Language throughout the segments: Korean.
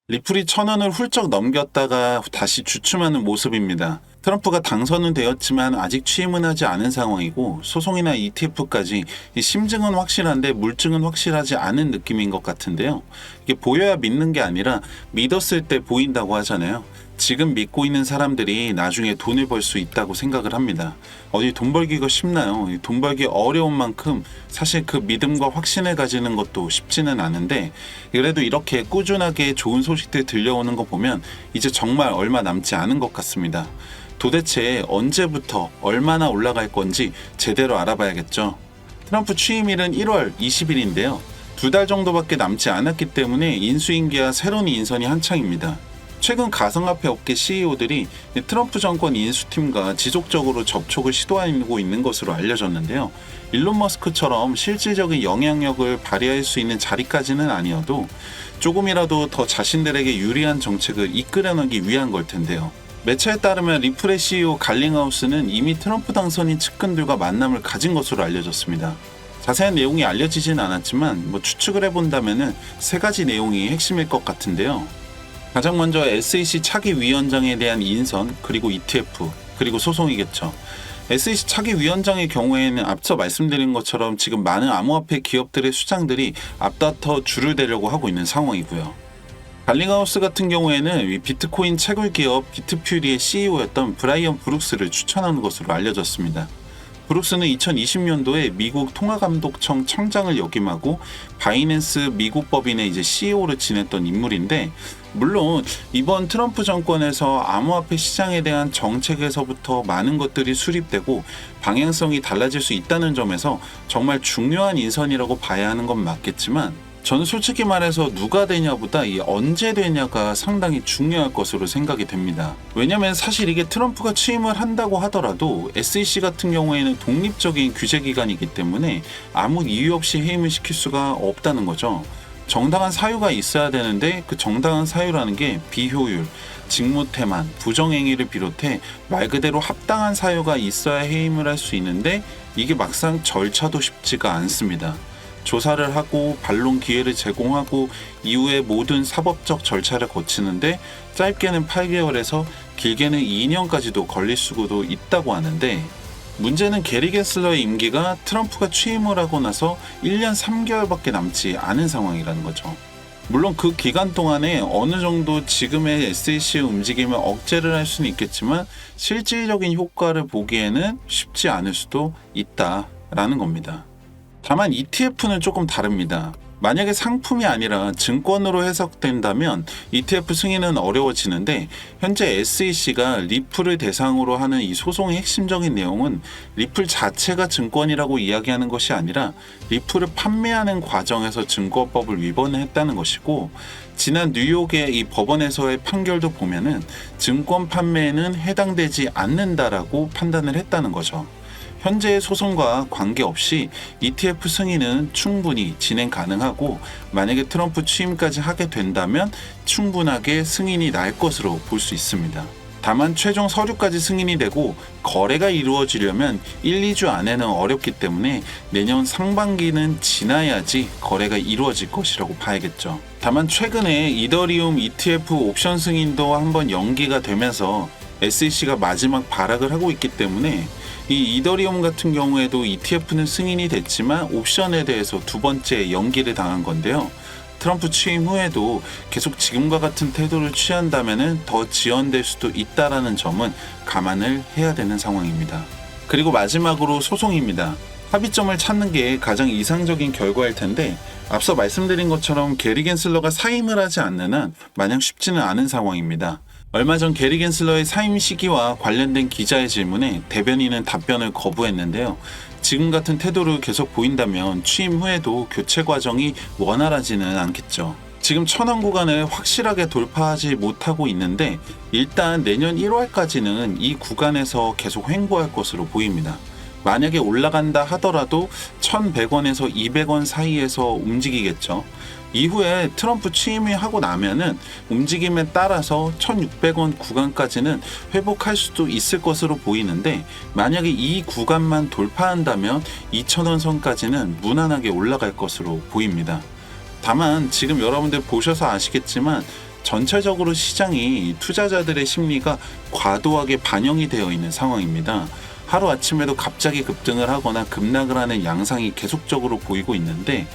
리플이 1,000원을 훌쩍 넘겼다가 다시 주춤하는 모습입니다. 트럼프가 당선은 되었지만 아직 취임은 하지 않은 상황이고 소송이나 ETF까지 심증은 확실한데 물증은 확실하지 않은 느낌인 것 같은데요. 이게 보여야 믿는 게 아니라 믿었을 때 보인다고 하잖아요. 지금 믿고 있는 사람들이 나중에 돈을 벌 수 있다고 생각을 합니다. 어디 돈 벌기가 쉽나요? 돈 벌기 어려운 만큼 사실 그 믿음과 확신을 가지는 것도 쉽지는 않은데 그래도 이렇게 꾸준하게 좋은 소식들 들려오는 거 보면 이제 정말 얼마 남지 않은 것 같습니다. 도대체 언제부터 얼마나 올라갈 건지 제대로 알아봐야겠죠. 트럼프 취임일은 1월 20일인데요. 2달 정도밖에 남지 않았기 때문에 인수인계와 새로운 인선이 한창입니다. 최근 가상화폐 업계 CEO들이 트럼프 정권 인수팀과 지속적으로 접촉을 시도하고 있는 것으로 알려졌는데요. 일론 머스크처럼 실질적인 영향력을 발휘할 수 있는 자리까지는 아니어도 조금이라도 더 자신들에게 유리한 정책을 이끌어내기 위한 걸 텐데요. 매체에 따르면 리플의 CEO 갈링하우스는 이미 트럼프 당선인 측근들과 만남을 가진 것으로 알려졌습니다. 자세한 내용이 알려지진 않았지만 추측을 해본다면 세 가지 내용이 핵심일 것 같은데요. 가장 먼저 SEC 차기 위원장에 대한 인선, 그리고 ETF, 그리고 소송이겠죠. SEC 차기 위원장의 경우에는 앞서 말씀드린 것처럼 지금 많은 암호화폐 기업들의 수장들이 앞다퉈 줄을 대려고 하고 있는 상황이고요. 갈링하우스 같은 경우에는 비트코인 채굴 기업 비트퓨리의 CEO였던 브라이언 브룩스를 추천하는 것으로 알려졌습니다. 브룩스는 2020년도에 미국 통화감독청 청장을 역임하고 바이낸스 미국 법인의 CEO를 지냈던 인물인데, 물론 이번 트럼프 정권에서 암호화폐 시장에 대한 정책에서부터 많은 것들이 수립되고 방향성이 달라질 수 있다는 점에서 정말 중요한 인선이라고 봐야 하는 건 맞겠지만, 저는 솔직히 말해서 누가 되냐보다 이 언제 되냐가 상당히 중요할 것으로 생각이 됩니다. 왜냐면 사실 이게 트럼프가 취임을 한다고 하더라도 SEC 같은 경우에는 독립적인 규제기관이기 때문에 아무 이유 없이 해임을 시킬 수가 없다는 거죠. 정당한 사유가 있어야 되는데 그 정당한 사유라는 게 비효율, 직무태만, 부정행위를 비롯해 말 그대로 합당한 사유가 있어야 해임을 할 수 있는데 이게 막상 절차도 쉽지가 않습니다. 조사를 하고 반론 기회를 제공하고 이후에 모든 사법적 절차를 거치는데 짧게는 8개월에서 길게는 2년까지도 걸릴 수도 있다고 하는데, 문제는 게리 겐슬러의 임기가 트럼프가 취임을 하고 나서 1년 3개월밖에 남지 않은 상황이라는 거죠. 물론 그 기간 동안에 어느 정도 지금의 SEC의 움직임을 억제를 할 수는 있겠지만 실질적인 효과를 보기에는 쉽지 않을 수도 있다라는 겁니다. 다만 ETF는 조금 다릅니다. 만약에 상품이 아니라 증권으로 해석된다면 ETF 승인은 어려워지는데, 현재 SEC가 리플을 대상으로 하는 이 소송의 핵심적인 내용은 리플 자체가 증권이라고 이야기하는 것이 아니라 리플을 판매하는 과정에서 증권법을 위반했다는 것이고, 지난 뉴욕의 이 법원에서의 판결도 보면은 증권 판매에는 해당되지 않는다라고 판단을 했다는 거죠. 현재의 소송과 관계없이 ETF 승인은 충분히 진행 가능하고, 만약에 트럼프 취임까지 하게 된다면 충분하게 승인이 날 것으로 볼 수 있습니다. 다만 최종 서류까지 승인이 되고 거래가 이루어지려면 1, 2주 안에는 어렵기 때문에 내년 상반기는 지나야지 거래가 이루어질 것이라고 봐야겠죠. 다만 최근에 이더리움 ETF 옵션 승인도 한번 연기가 되면서 SEC가 마지막 발악을 하고 있기 때문에 이 이더리움 같은 경우에도 ETF는 승인이 됐지만 옵션에 대해서 두 번째 연기를 당한 건데요. 트럼프 취임 후에도 계속 지금과 같은 태도를 취한다면 더 지연될 수도 있다라는 점은 감안을 해야 되는 상황입니다. 그리고 마지막으로 소송입니다. 합의점을 찾는 게 가장 이상적인 결과일 텐데, 앞서 말씀드린 것처럼 게리 겐슬러가 사임을 하지 않는 한 마냥 쉽지는 않은 상황입니다. 얼마 전 게리 겐슬러의 사임 시기와 관련된 기자의 질문에 대변인은 답변을 거부했는데요. 지금 같은 태도를 계속 보인다면 취임 후에도 교체 과정이 원활하지는 않겠죠. 지금 1,000원 구간을 확실하게 돌파하지 못하고 있는데 일단 내년 1월까지는 이 구간에서 계속 횡보할 것으로 보입니다. 만약에 올라간다 하더라도 1,100원에서 200원 사이에서 움직이겠죠. 이후에 트럼프 취임이 하고 나면은 움직임에 따라서 1,600원 구간까지는 회복할 수도 있을 것으로 보이는데, 만약에 이 구간만 돌파한다면 2,000원 선까지는 무난하게 올라갈 것으로 보입니다. 다만 지금 여러분들 보셔서 아시겠지만 전체적으로 시장이 투자자들의 심리가 과도하게 반영이 되어 있는 상황입니다. 하루아침에도 갑자기 급등을 하거나 급락을 하는 양상이 계속적으로 보이고 있는데,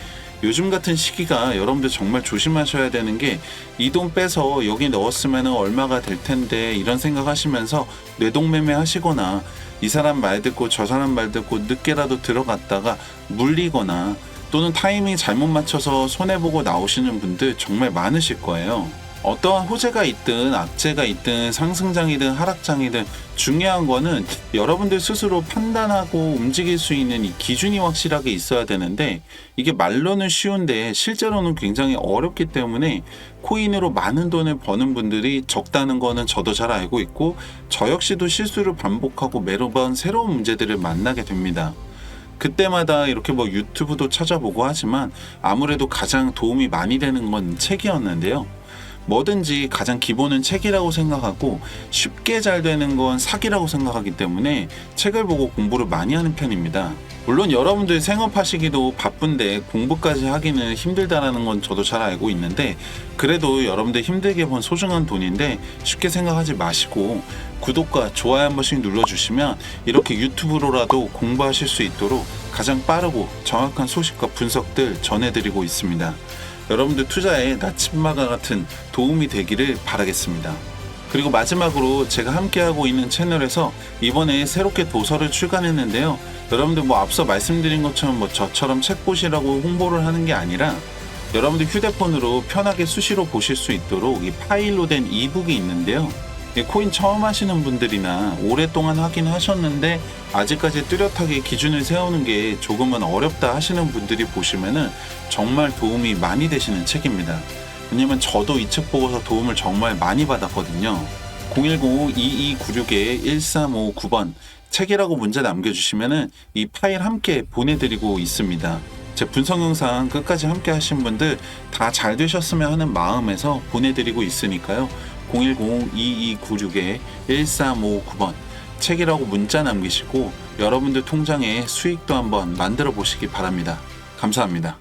요즘 같은 시기가 여러분들 정말 조심하셔야 되는 게, 이 돈 빼서 여기 넣었으면 얼마가 될 텐데 이런 생각하시면서 뇌동매매 하시거나, 이 사람 말 듣고 저 사람 말 듣고 늦게라도 들어갔다가 물리거나, 또는 타이밍 잘못 맞춰서 손해보고 나오시는 분들 정말 많으실 거예요. 어떠한 호재가 있든 악재가 있든 상승장이든 하락장이든 중요한 거는 여러분들 스스로 판단하고 움직일 수 있는 이 기준이 확실하게 있어야 되는데, 이게 말로는 쉬운데 실제로는 굉장히 어렵기 때문에 코인으로 많은 돈을 버는 분들이 적다는 거는 저도 잘 알고 있고, 저 역시도 실수를 반복하고 매번 새로운 문제들을 만나게 됩니다. 그때마다 이렇게 뭐 유튜브도 찾아보고 하지만 아무래도 가장 도움이 많이 되는 건 책이었는데요. 뭐든지 가장 기본은 책이라고 생각하고 쉽게 잘 되는 건 사기라고 생각하기 때문에 책을 보고 공부를 많이 하는 편입니다. 물론 여러분들 생업하시기도 바쁜데 공부까지 하기는 힘들다라는 건 저도 잘 알고 있는데, 그래도 여러분들 힘들게 번 소중한 돈인데 쉽게 생각하지 마시고 구독과 좋아요 한 번씩 눌러주시면 이렇게 유튜브로라도 공부하실 수 있도록 가장 빠르고 정확한 소식과 분석들 전해드리고 있습니다. 여러분들 투자에 나침반과 같은 도움이 되기를 바라겠습니다. 그리고 마지막으로 제가 함께하고 있는 채널에서 이번에 새롭게 도서를 출간했는데요. 여러분들 뭐 앞서 말씀드린 것처럼 뭐 저처럼 책 보시라고 홍보를 하는 게 아니라, 여러분들 휴대폰으로 편하게 수시로 보실 수 있도록 이 파일로 된 이북이 있는데요. 코인 처음 하시는 분들이나 오랫동안 하긴 하셨는데 아직까지 뚜렷하게 기준을 세우는 게 조금은 어렵다 하시는 분들이 보시면은 정말 도움이 많이 되시는 책입니다. 왜냐면 저도 이 책 보고서 도움을 정말 많이 받았거든요. 010-2296-1359번 책이라고 문자 남겨주시면은 이 파일 함께 보내드리고 있습니다. 제 분석 영상 끝까지 함께 하신 분들 다 잘 되셨으면 하는 마음에서 보내드리고 있으니까요. 010-2296-1359번 책이라고 문자 남기시고 여러분들 통장에 수익도 한번 만들어 보시기 바랍니다. 감사합니다.